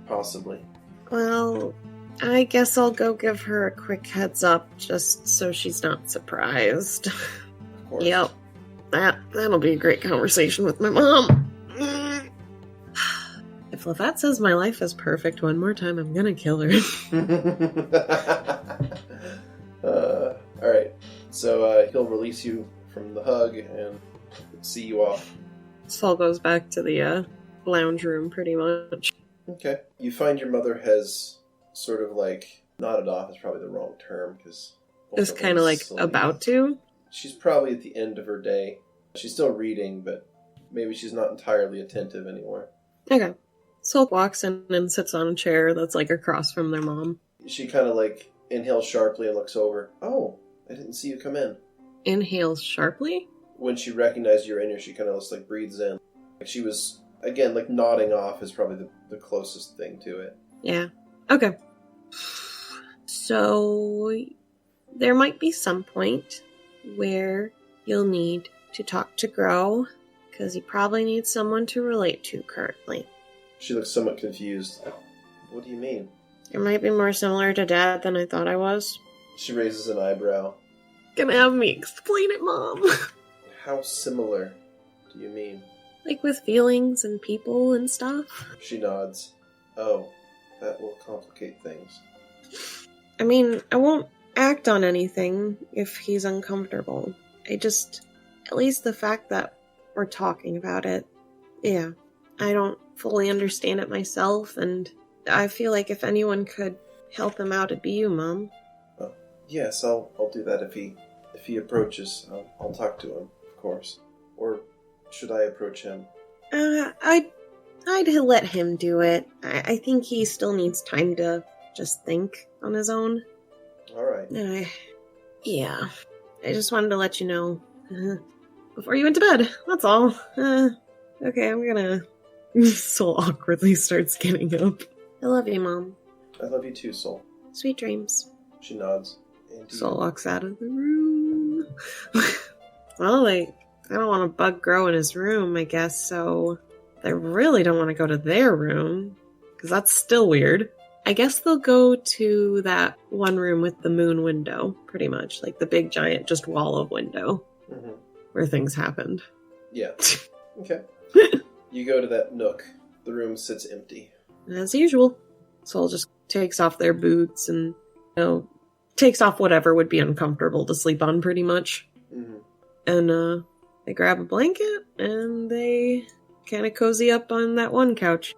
Possibly. Well, I guess I'll go give her a quick heads up, just so she's not surprised. Of course. Yep. That'll be a great conversation with my mom. If Lafette says my life is perfect one more time, I'm gonna kill her. Alright. So he'll release you from the hug and see you off. Saul goes back to the lounge room pretty much. Okay. You find your mother has sort of like nodded off is probably the wrong term, because is kind of like about to. She's probably at the end of her day. She's still reading, but maybe she's not entirely attentive anymore. Okay. Saul walks in and sits on a chair that's like across from their mom. She kind of like inhales sharply and looks over. Oh, I didn't see you come in. Inhales sharply? When she recognized you're in here, she kind of just like breathes in. Like she was, again, like nodding off is probably the closest thing to it. Yeah. Okay. So, there might be some point where you'll need to talk to Grow, because he probably needs someone to relate to currently. She looks somewhat confused. What do you mean? I might be more similar to Dad than I thought I was. She raises an eyebrow. Gonna have me explain it, Mom. How similar do you mean? Like with feelings and people and stuff. She nods. Oh, that will complicate things. I mean, I won't act on anything if he's uncomfortable. At least the fact that we're talking about it. Yeah. I don't fully understand it myself, and I feel like if anyone could help him out, it'd be you, Mom. Yes, I'll do that if he approaches. I'll talk to him, of course. Or should I approach him? I'd let him do it. I think he still needs time to just think on his own. All right. Yeah. I just wanted to let you know before you went to bed. That's all. Okay, I'm gonna... Soul awkwardly starts getting up. I love you, Mom. I love you too, Soul. Sweet dreams. She nods. Soul walks out of the room. Well, I don't want to bug Grow in his room, I guess, so I really don't want to go to their room, because that's still weird. I guess they'll go to that one room with the moon window, pretty much. Like the big giant just wall of window where things happened. Yeah. Okay. You go to that nook. The room sits empty. As usual. Soul just takes off their boots and, takes off whatever would be uncomfortable to sleep on, pretty much. And, they grab a blanket and they kind of cozy up on that one couch.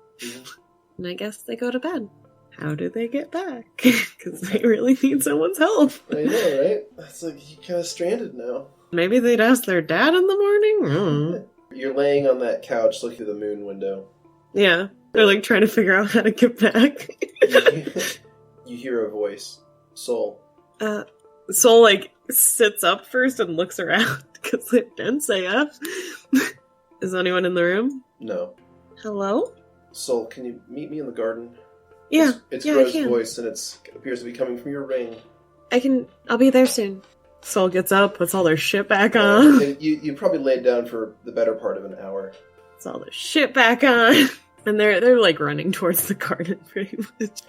And I guess they go to bed. How do they get back? Because they really need someone's help. I know, right? It's like you're kind of stranded now. Maybe they'd ask their dad in the morning? You're laying on that couch looking through the moon window. Yeah. They're like trying to figure out how to get back. You hear a voice. Soul. Soul like sits up first and looks around because it didn't say F. Is anyone in the room? No. Hello? Soul, can you meet me in the garden? Yeah. It's Gro's voice, and it appears to be coming from your ring. I'll be there soon. Soul gets up, puts all their shit back on. You probably laid down for the better part of an hour. Puts all their shit back on. And they're like running towards the garden pretty much.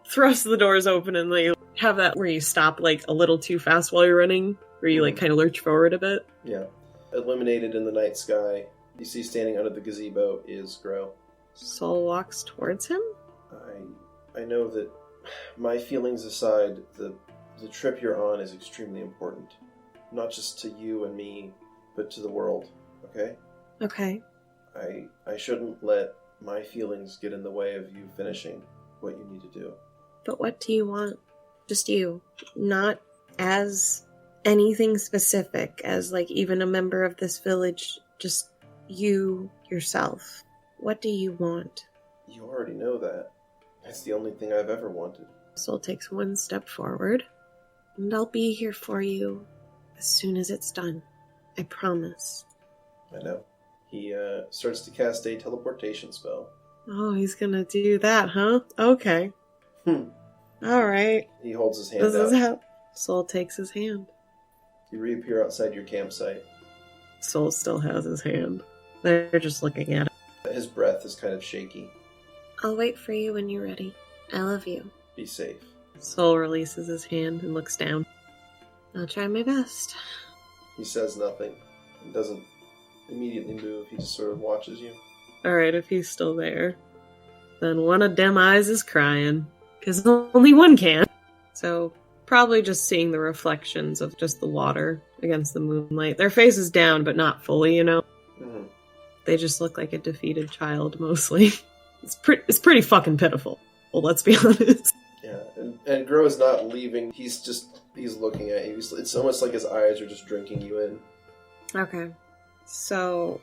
Thrust the doors open and they have that where you stop like a little too fast while you're running, where you like kind of lurch forward a bit. Yeah. Illuminated in the night sky, you see standing under the gazebo is Gro. Soul walks towards him? I know that, my feelings aside, the trip you're on is extremely important. Not just to you and me, but to the world, okay? Okay. I shouldn't let my feelings get in the way of you finishing what you need to do. But what do you want? Just you. Not as anything specific, as like even a member of this village. Just you, yourself. What do you want? You already know that. That's the only thing I've ever wanted. Soul takes one step forward, and I'll be here for you as soon as it's done. I promise. I know. He starts to cast a teleportation spell. Oh, he's gonna do that, huh? Okay. Alright. He holds his hand out. This is how Soul takes his hand. You reappear outside your campsite. Soul still has his hand. They're just looking at it. His breath is kind of shaky. I'll wait for you when you're ready. I love you. Be safe. Soul releases his hand and looks down. I'll try my best. He says nothing. He doesn't immediately move. He just sort of watches you. Alright, if he's still there, then one of them eyes is crying. Because only one can. So, probably just seeing the reflections of just the water against the moonlight. Their face is down, but not fully, you know? Mm-hmm. They just look like a defeated child, mostly. It's pretty fucking pitiful. Well, let's be honest. Yeah, and Gro is not leaving. He's looking at you. It's almost like his eyes are just drinking you in. Okay. So,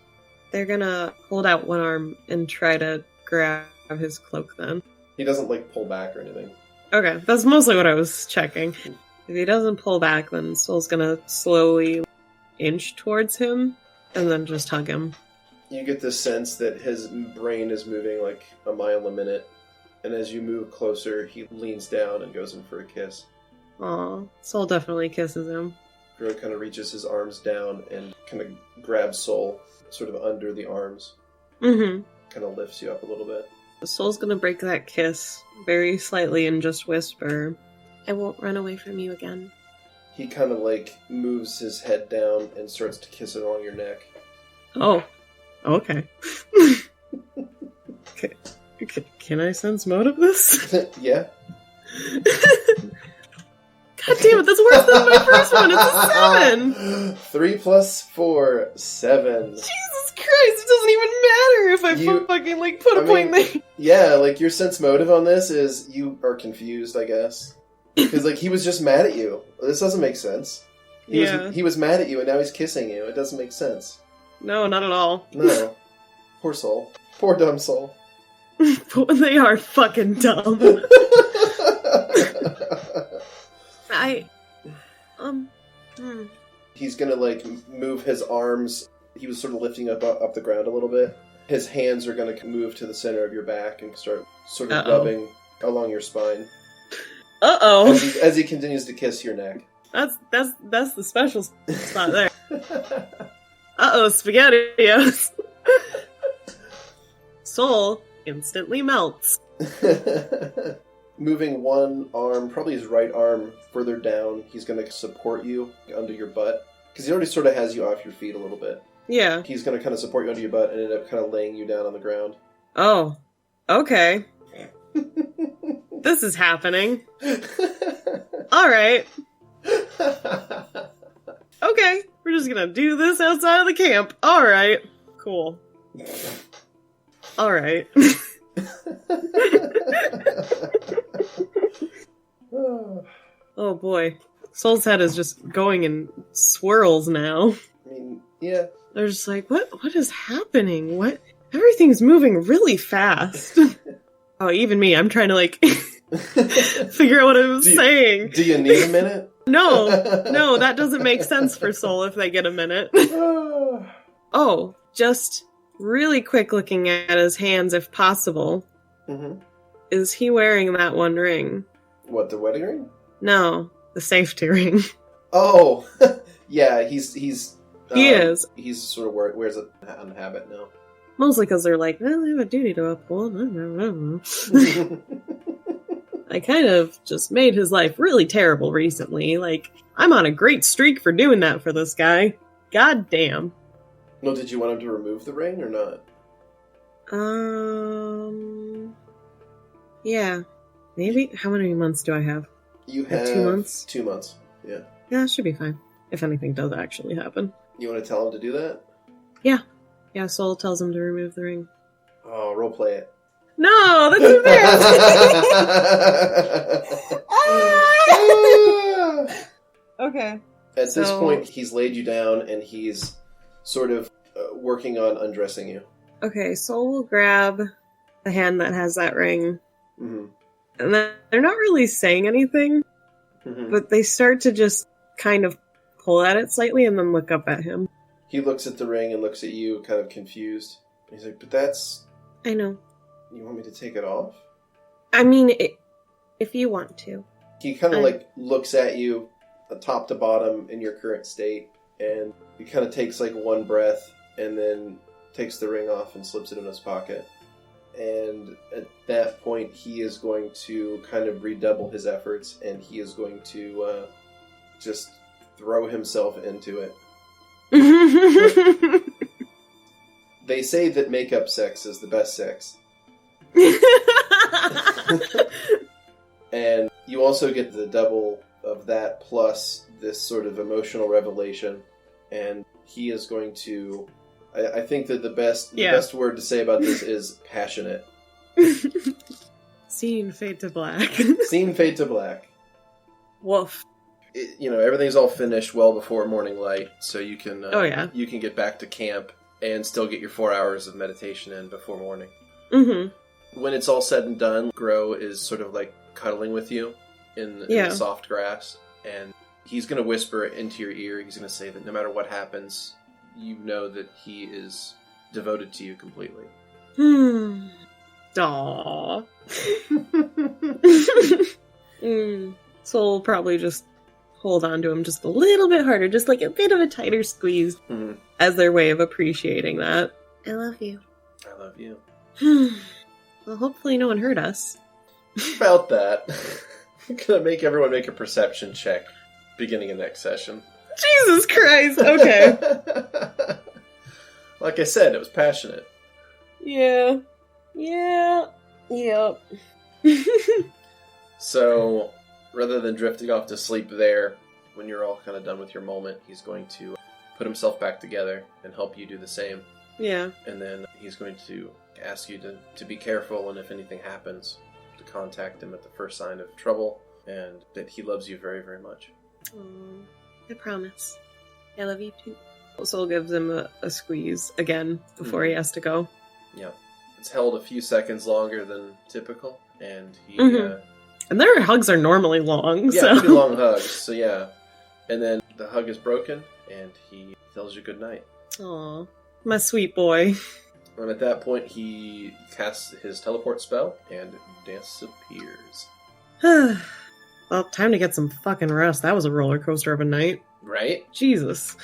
they're gonna hold out one arm and try to grab his cloak then. He doesn't, pull back or anything. Okay, that's mostly what I was checking. If he doesn't pull back, then Soul's gonna slowly inch towards him and then just hug him. You get the sense that his brain is moving like a mile a minute, and as you move closer, he leans down and goes in for a kiss. Aw, Soul definitely kisses him. Gro kind of reaches his arms down and kind of grabs Soul sort of under the arms. Mm-hmm. Kind of lifts you up a little bit. Soul's gonna break that kiss very slightly and just whisper, I won't run away from you again. He kind of moves his head down and starts to kiss it along your neck. Oh, okay. Can I sense mode of this? Yeah. God damn it, that's worse than my first one. It's a 7. 3 plus 4, 7. Jesus Christ, it doesn't even matter if I put a point there. Yeah, your sense motive on this is you are confused, I guess. Because, he was just mad at you. This doesn't make sense. He was mad at you and now he's kissing you. It doesn't make sense. No, not at all. No. Poor Soul. Poor dumb Soul. They are fucking dumb. He's gonna, move his arms. He was sort of lifting up the ground a little bit. His hands are gonna move to the center of your back and start sort of rubbing along your spine. Uh-oh. As he continues to kiss your neck. That's the special spot there. Uh-oh, SpaghettiOs. Soul instantly melts. Moving one arm, probably his right arm, further down, he's going to support you under your butt. Because he already sort of has you off your feet a little bit. Yeah. He's going to kind of support you under your butt and end up kind of laying you down on the ground. Oh. Okay. This is happening. Alright. Okay. We're just going to do this outside of the camp. Alright. Cool. Alright. Oh boy. Soul's head is just going in swirls now. I mean, yeah. They're just like, what is happening? What? Everything's moving really fast. Oh, even me. I'm trying to figure out what I was saying. Do you need a minute? No, that doesn't make sense for Soul if they get a minute. Oh, just really quick looking at his hands if possible. Mm-hmm. Is he wearing that one ring? What, the wedding ring? No, the safety ring. Oh, yeah, he is. He's sort of wears it on habit now. Mostly because they're like, well, I have a duty to uphold. I kind of just made his life really terrible recently. I'm on a great streak for doing that for this guy. God damn. Well, did you want him to remove the ring or not? Yeah. Maybe. How many months do I have? You have 2 months? 2 months, yeah. Yeah, it should be fine. If anything does actually happen. You want to tell him to do that? Yeah. Yeah, Soul tells him to remove the ring. Oh, roleplay it. No, that's embarrassing. Okay. At this point, he's laid you down, and he's sort of working on undressing you. Okay, Soul will grab the hand that has that ring. Mm-hmm. And then they're not really saying anything, but they start to just kind of pull at it slightly and then look up at him. He looks at the ring and looks at you, kind of confused. He's like, but that's... I know. You want me to take it off? I mean, if you want to. He kind of looks at you, top to bottom, in your current state, and he kind of takes one breath, and then takes the ring off and slips it in his pocket. And at that point, he is going to kind of redouble his efforts, and he is going to just throw himself into it. They say that makeup sex is the best sex. And you also get the double of that plus this sort of emotional revelation. And he is going to... I think that the best word to say about this is passionate. Scene fade to black. Scene fade to black. Woof. Everything's all finished well before morning light, so you can you can get back to camp and still get your 4 hours of meditation in before morning. Mm-hmm. When it's all said and done, Gro is sort of cuddling with you in the soft grass, and he's going to whisper into your ear. He's going to say that no matter what happens, you know that he is devoted to you completely. Aww. Soul will probably just hold on to him just a little bit harder, just a bit of a tighter squeeze, as their way of appreciating that. I love you. I love you. Well, hopefully no one hurt us. About that, I'm going to make everyone make a perception check beginning of next session. Jesus Christ, okay. Like I said, it was passionate. Yeah. Yep. So, rather than drifting off to sleep there, when you're all kind of done with your moment, he's going to put himself back together and help you do the same. Yeah. And then he's going to ask you to be careful, and if anything happens, to contact him at the first sign of trouble, and that he loves you very, very much. I promise. I love you too. Soul gives him a squeeze again before he has to go. Yeah. It's held a few seconds longer than typical, and he... And their hugs are normally long, yeah, so... pretty long hugs, so yeah. And then the hug is broken, and he tells you goodnight. Aw, my sweet boy. And at that point, he casts his teleport spell, and disappears. Well, time to get some fucking rest. That was a roller coaster of a night. Right? Jesus.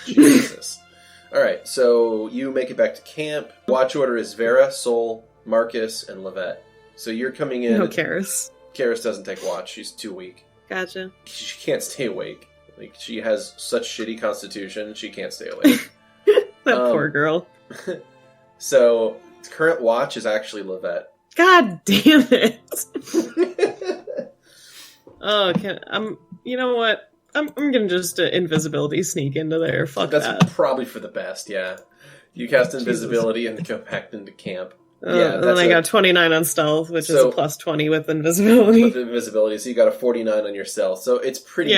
Alright, so you make it back to camp. Watch order is Vera, Sol, Marcus, and Levette. So you're coming in... No, Karis. Karis doesn't take watch. She's too weak. Gotcha. She can't stay awake. She has such shitty constitution, she can't stay awake. That poor girl. So, current watch is actually Levette. God damn it! You know what? I'm gonna just invisibility sneak into there. Fuck that. That's probably for the best, yeah. You cast invisibility and go back into camp. And then I got 29 on stealth, which is a plus 20 with invisibility. With invisibility, so you got a 49 on your stealth. So it's pretty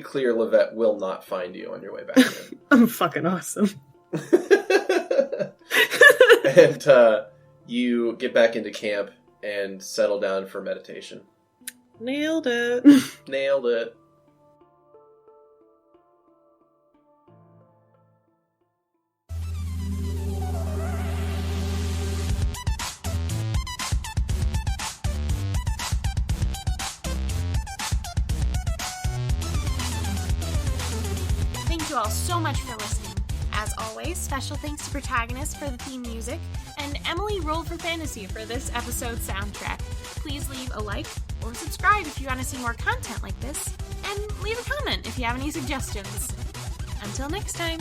clear Levette will not find you on your way back in. I'm fucking awesome. And you get back into camp and settle down for meditation. Nailed it. Nailed it. Thank you all so much for listening. As always, special thanks to Protagonist for the theme music, and Emily Roll for Fantasy for this episode's soundtrack. Please leave a like or subscribe if you want to see more content like this, and leave a comment if you have any suggestions. Until next time.